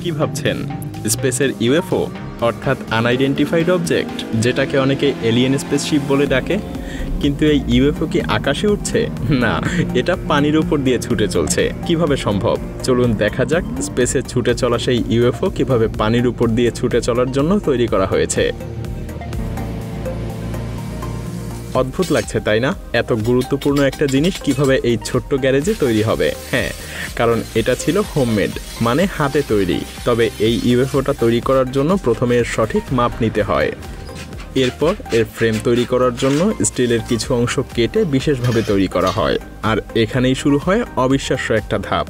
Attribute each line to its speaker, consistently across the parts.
Speaker 1: কি ভাবছেন? স্পেসের ইউএফও অর্থাৎ আনআইডেন্টিফাইড অবজেক্ট, যেটাকে অনেকে এলিয়েন স্পেসশিপ বলে ডাকে। কিন্তু এই ইউএফও কি আকাশে উঠছে? না, এটা পানির উপর দিয়ে ছুটে চলছে। কিভাবে সম্ভব? চলুন দেখা যাক স্পেসে ছুটে চলা সেই ইউএফও কিভাবে পানির উপর দিয়ে ছুটে চলার জন্য তৈরি করা হয়েছে। অদ্ভুত লাগছে তাই না? এত গুরুত্বপূর্ণ একটা জিনিস কিভাবে এই ছোট্ট গ্যারেজে তৈরি হবে? হ্যাঁ, কারণ এটা ছিল হোমমেড, মানে হাতে তৈরি। তবে এই ইউএফওটা তৈরি করার জন্য প্রথমে এর সঠিক মাপ নিতে হয়। এরপর এর ফ্রেম তৈরি করার জন্য স্টিলের কিছু অংশ কেটে বিশেষভাবে তৈরি করা হয়। আর এখানেই শুরু হয় অবিশ্বাস্য একটা ধাপ।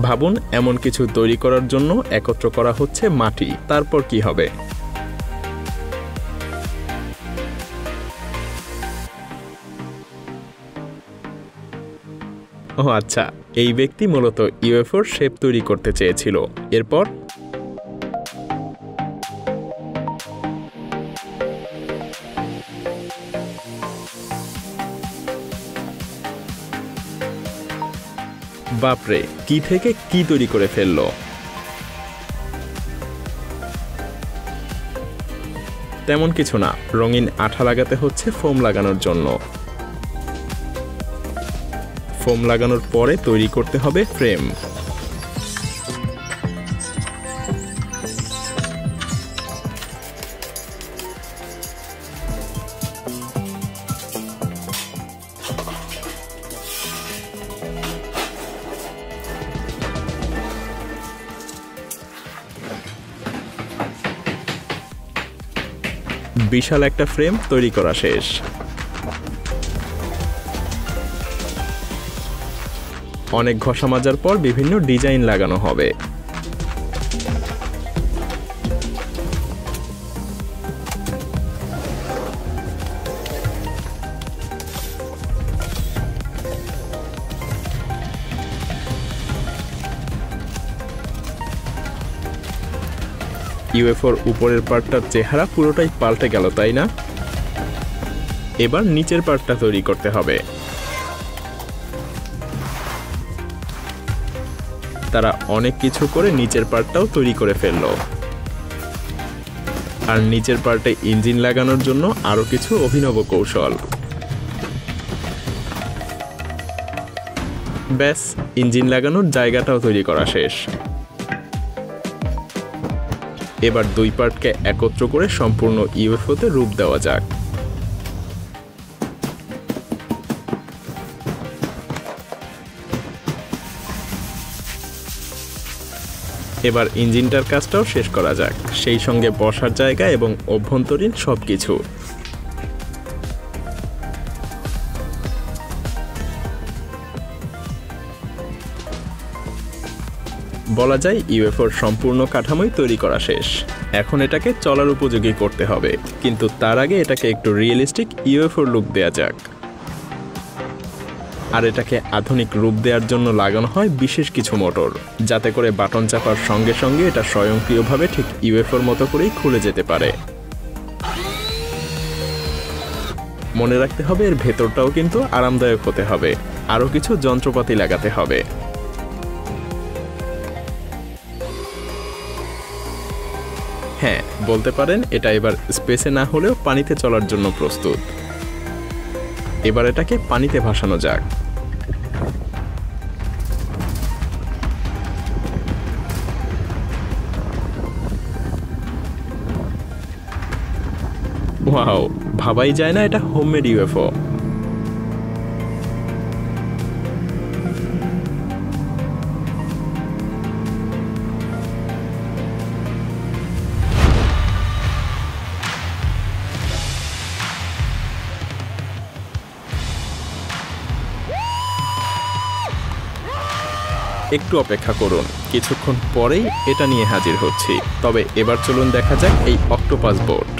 Speaker 1: ভাবুন, এমন কিছু তৈরি করার জন্য একত্র করা হচ্ছে মাটি। তারপর কি হবে? ও আচ্ছা, এই ব্যক্তি মূলত ইউএফওর শেপ তৈরি করতে চেয়েছিল। এরপর বাপরে, কি থেকে কি তৈরি করে ফেললো! তেমন কিছু না, রঙিন আঠা লাগাতে হচ্ছে ফোম লাগানোর জন্য। ফোম লাগানোর পরে তৈরি করতে হবে ফ্রেম। বিশাল একটা ফ্রেম তৈরি করা শেষ। অনেক ঘষা মাজার পর বিভিন্ন ডিজাইন লাগানো হবে। ইউএফওর উপরের পার্টটার চেহারা পুরোটাই পাল্টে গেল, তাই না? এবার নিচের পার্টটা তৈরি করতে হবে। তারা অনেক কিছু করে নিচের পার্টটাও তৈরি করে ফেলল। আর নিচের পার্টে ইঞ্জিন লাগানোর জন্য আরো কিছু অভিনব কৌশল। ব্যাস, ইঞ্জিন লাগানোর জায়গাটাও তৈরি করা শেষ। এবার দুই পার্টকে একত্র করে সম্পূর্ণ ইউএফওতে রূপ দেওয়া যাক। এবার ইঞ্জিনটার কাজটাও শেষ করা যাক, সেই সঙ্গে বসার জায়গা এবং অভ্যন্তরীণ সবকিছু। বলা যায় ইউএফওর সম্পূর্ণ কাঠামোই তৈরি করা শেষ। এখন এটাকে চলার উপযোগী করতে হবে, কিন্তু তার আগে এটাকে একটু রিয়েলিস্টিক ইউএফওর লুক দেয়া যাক। আর এটাকে আধুনিক রূপ দেওয়ার জন্য লাগানো হয় বিশেষ কিছু মোটর, যাতে করে বাটন চাপার সঙ্গে সঙ্গে এটা স্বয়ংক্রিয়ভাবে ঠিক ইউএফওর মতো করেই খুলে যেতে পারে। মনে রাখতে হবে এর ভেতরটাও কিন্তু আরামদায়ক হতে হবে। আরও কিছু যন্ত্রপাতি লাগাতে হবে। হ্যাঁ, বলতে পারেন এটা এবার স্পেসে না হলেও পানিতে চলার জন্য প্রস্তুত। এবার এটাকে পানিতে ভাসানো যাক। ওয়াও, ভাবাই যায় না এটা হোমমেড ইউএফও। একটু অপেক্ষা করুন, কিছুক্ষণ পরেই এটা নিয়ে হাজির হচ্ছি। তবে এবার চলুন দেখা যাক এই অক্টোপাস বোট।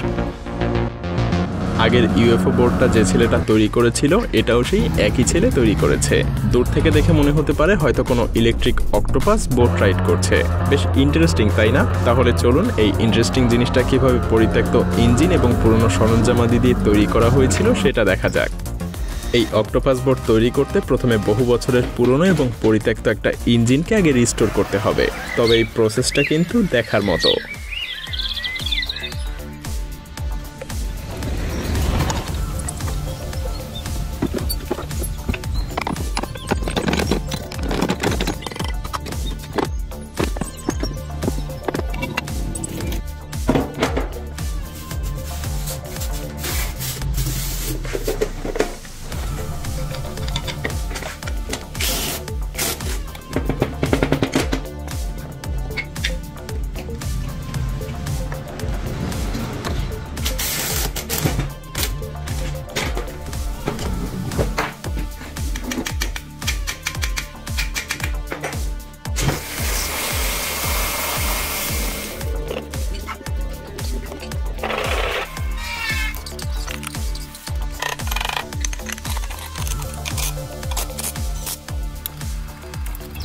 Speaker 1: আগের ইউএফও বোর্ডটা যে ছেলেটা তৈরি করেছিল, এটাও সেই একই ছেলে তৈরি করেছে। দূর থেকে দেখে মনে হতে পারে হয়তো কোনো ইলেকট্রিক অক্টোপাস বোট রাইড করছে। বেশ ইন্টারেস্টিং, তাই না? তাহলে চলুন এই ইন্টারেস্টিং জিনিসটা কিভাবে পরিত্যক্ত ইঞ্জিন এবং পুরনো সরঞ্জামাদি দিয়ে তৈরি করা হয়েছিল সেটা দেখা যাক। এই অক্টোপাস বোট তৈরি করতে প্রথমে বহু বছরের পুরনো এবং পরিত্যক্ত একটা ইঞ্জিনকে আগে রিস্টোর করতে হবে, তবে এই প্রসেসটা কিন্তু দেখার মতো।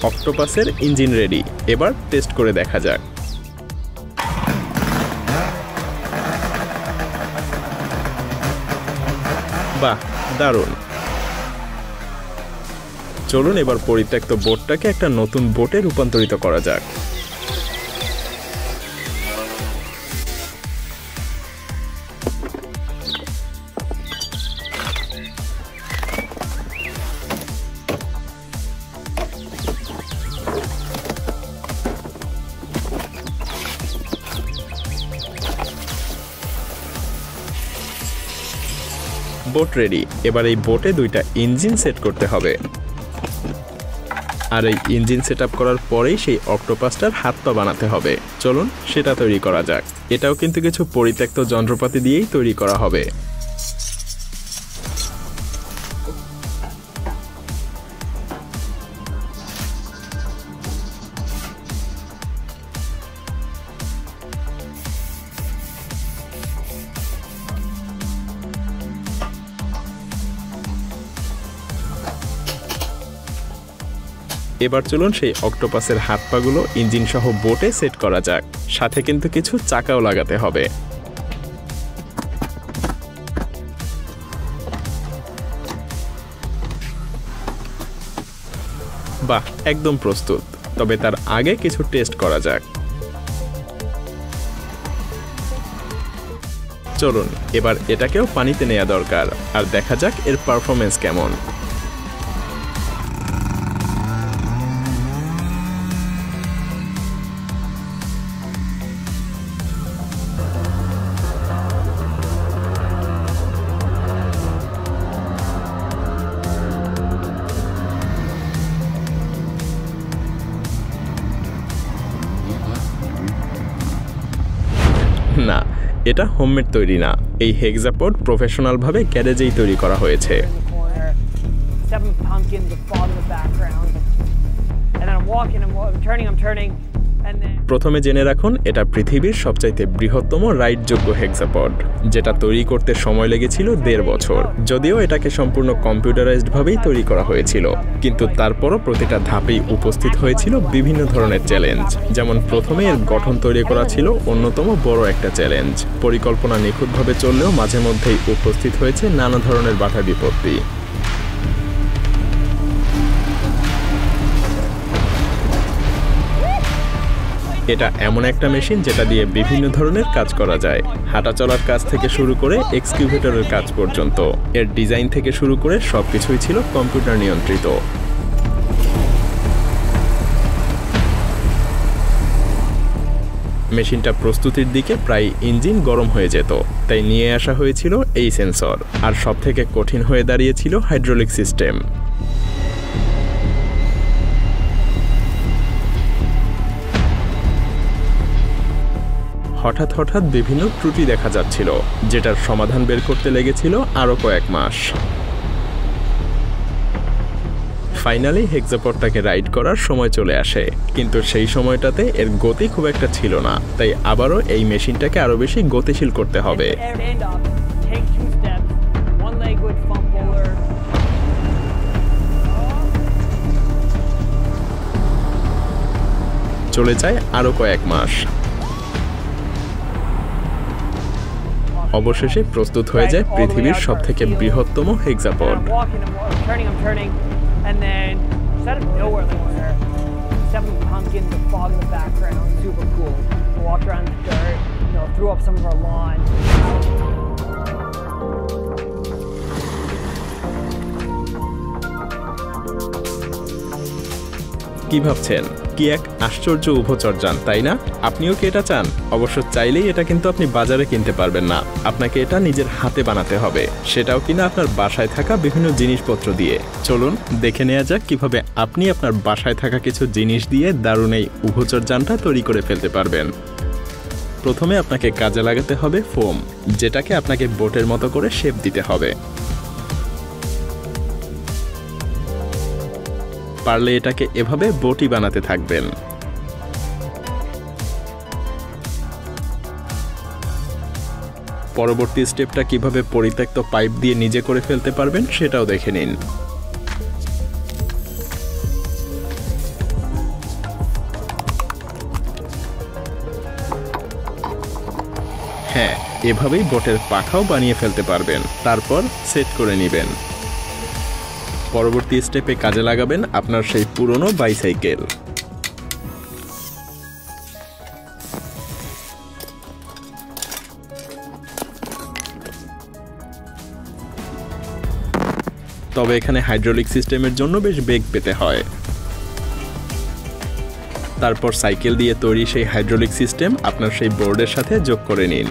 Speaker 1: অক্টোপাসের ইঞ্জিন রেডি, এবার টেস্ট করে দেখা যাক। বাহ, দারুণ। চলুন এবার পরিত্যক্ত বোটটাকে একটা নতুন বোটে রূপান্তরিত করা যাক। বোট রেডি, এবার এই বোটে দুইটা ইঞ্জিন সেট করতে হবে। আর এই ইঞ্জিন সেট আপ করার পরেই সেই অক্টোপাসটার হাত পা বানাতে হবে। চলুন সেটা তৈরি করা যাক। এটাও কিন্তু কিছু পরিত্যক্ত যন্ত্রপাতি দিয়েই তৈরি করা হবে। এবার চলুন সেই অক্টোপাসের হাত পাগুলো ইঞ্জিন সহ বোটে সেট করা যাক। সাথে কিন্তু কিছু চাকাও লাগাতে হবে। বাহ, একদম প্রস্তুত। তবে তার আগে কিছু টেস্ট করা যাক। চলুন এবার এটাকেও পানিতে নেওয়া দরকার, আর দেখা যাক এর পারফরমেন্স কেমন। না, এটা হোমমেড তৈরি না। এই হেক্সাপড প্রফেশনালভাবে গ্যারেজেই তৈরি করা হয়েছে। প্রথমে জেনে রাখুন, এটা পৃথিবীর সবচাইতে বৃহত্তম রাইডযোগ্য হেক্সাপড, যেটা তৈরি করতে সময় লেগেছিল 1.5 বছর। যদিও এটাকে সম্পূর্ণ কম্পিউটারাইজড ভাবেই তৈরি করা হয়েছিল, কিন্তু তারপরও প্রতিটা ধাপেই উপস্থিত হয়েছিল বিভিন্ন ধরনের চ্যালেঞ্জ। যেমন প্রথমে এর গঠন তৈরি করা ছিল অন্যতম বড় একটা চ্যালেঞ্জ। পরিকল্পনা নিখুঁতভাবে চললেও মাঝে মধ্যেই উপস্থিত হয়েছে নানা ধরনের বাধা বিপত্তি। এটা এমন একটা মেশিন যেটা দিয়ে বিভিন্ন ধরনের কাজ করা যায়। হাঁটা চলার কাজ থেকে শুরু করে এক্সকিউভেটরের কাজ পর্যন্ত। এর ডিজাইন থেকে শুরু করে সবকিছুই ছিল কম্পিউটার নিয়ন্ত্রিত। মেশিনটা প্রস্তুতির দিকে প্রায় ইঞ্জিন গরম হয়ে যেত, তাই নিয়ে আসা হয়েছিল এই সেন্সর। আর সবথেকে কঠিন হয়ে দাঁড়িয়েছিল হাইড্রোলিক সিস্টেম। হঠাৎ হঠাৎ বিভিন্ন ত্রুটি দেখা যাচ্ছিল, যেটার সমাধান বের করতে লেগেছিল আরও কয়েক মাস। ফাইনালি হেক্সাপডটাকে রাইড করার সময় চলে আসে, কিন্তু সেই সময়টাতে এর গতি খুব একটা ছিল না, তাই আবারও এই মেশিনটাকে আরও বেশি গতিশীল করতে হবে। চলে যায় আরও কয়েক মাস। অবশেষে প্রস্তুত হয়ে যায় পৃথিবীর সবথেকে বৃহত্তম হেক্সাপড। কি ভাবছেন, কি এক আশ্চর্য উভচরযান, তাই না? আপনিও কি এটা চান? অবশ্য চাইলেই এটা কিন্তু আপনি বাজারে কিনতে পারবেন না, আপনাকে এটা নিজের হাতে বানাতে হবে, সেটাও কিনা আপনার বাসায় থাকা বিভিন্ন জিনিসপত্র দিয়ে। চলুন দেখে নেওয়া যাক কিভাবে আপনি আপনার বাসায় থাকা কিছু জিনিস দিয়ে দারুণ এই উভচরযানটা তৈরি করে ফেলতে পারবেন। প্রথমে আপনাকে কাজে লাগাতে হবে ফোম, যেটাকে আপনাকে বোটের মতো করে শেপ দিতে হবে। পারলে এটাকে এভাবে বোটই বানাতে থাকবেন। পরবর্তী স্টেপটা কিভাবে পরিত্যক্ত পাইপ দিয়ে নিজে করে ফেলতে পারবেন সেটাও দেখে নিন। হ্যাঁ, এভাবেই বোটের পাখাও বানিয়ে ফেলতে পারবেন, তারপর সেট করে নেবেন। পরবর্তী স্টেপে কাজে লাগাবেন আপনার সেই পুরনো বাইসাইকেল। তবে এখানে হাইড্রোলিক সিস্টেমের জন্য বেশ বেগ পেতে হয়। তারপর সাইকেল দিয়ে তৈরি সেই হাইড্রোলিক সিস্টেম আপনার সেই বোর্ডের সাথে যোগ করে নিন।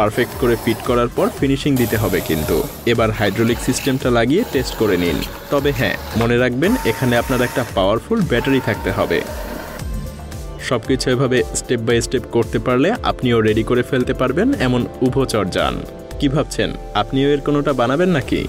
Speaker 1: পারফেক্ট করে ফিট করার পর ফিনিশিং দিতে হবে, কিন্তু এবার হাইড্রোলিক সিস্টেমটা লাগিয়ে টেস্ট করে নিন। তবে হ্যাঁ, মনে রাখবেন এখানে আপনার একটা পাওয়ারফুল ব্যাটারি থাকতে হবে। সবকিছু এভাবে স্টেপ বাই স্টেপ করতে পারলে আপনিও রেডি করে ফেলতে পারবেন এমন উভচরযান। কি ভাবছেন, আপনিও এর কোনোটা বানাবেন নাকি?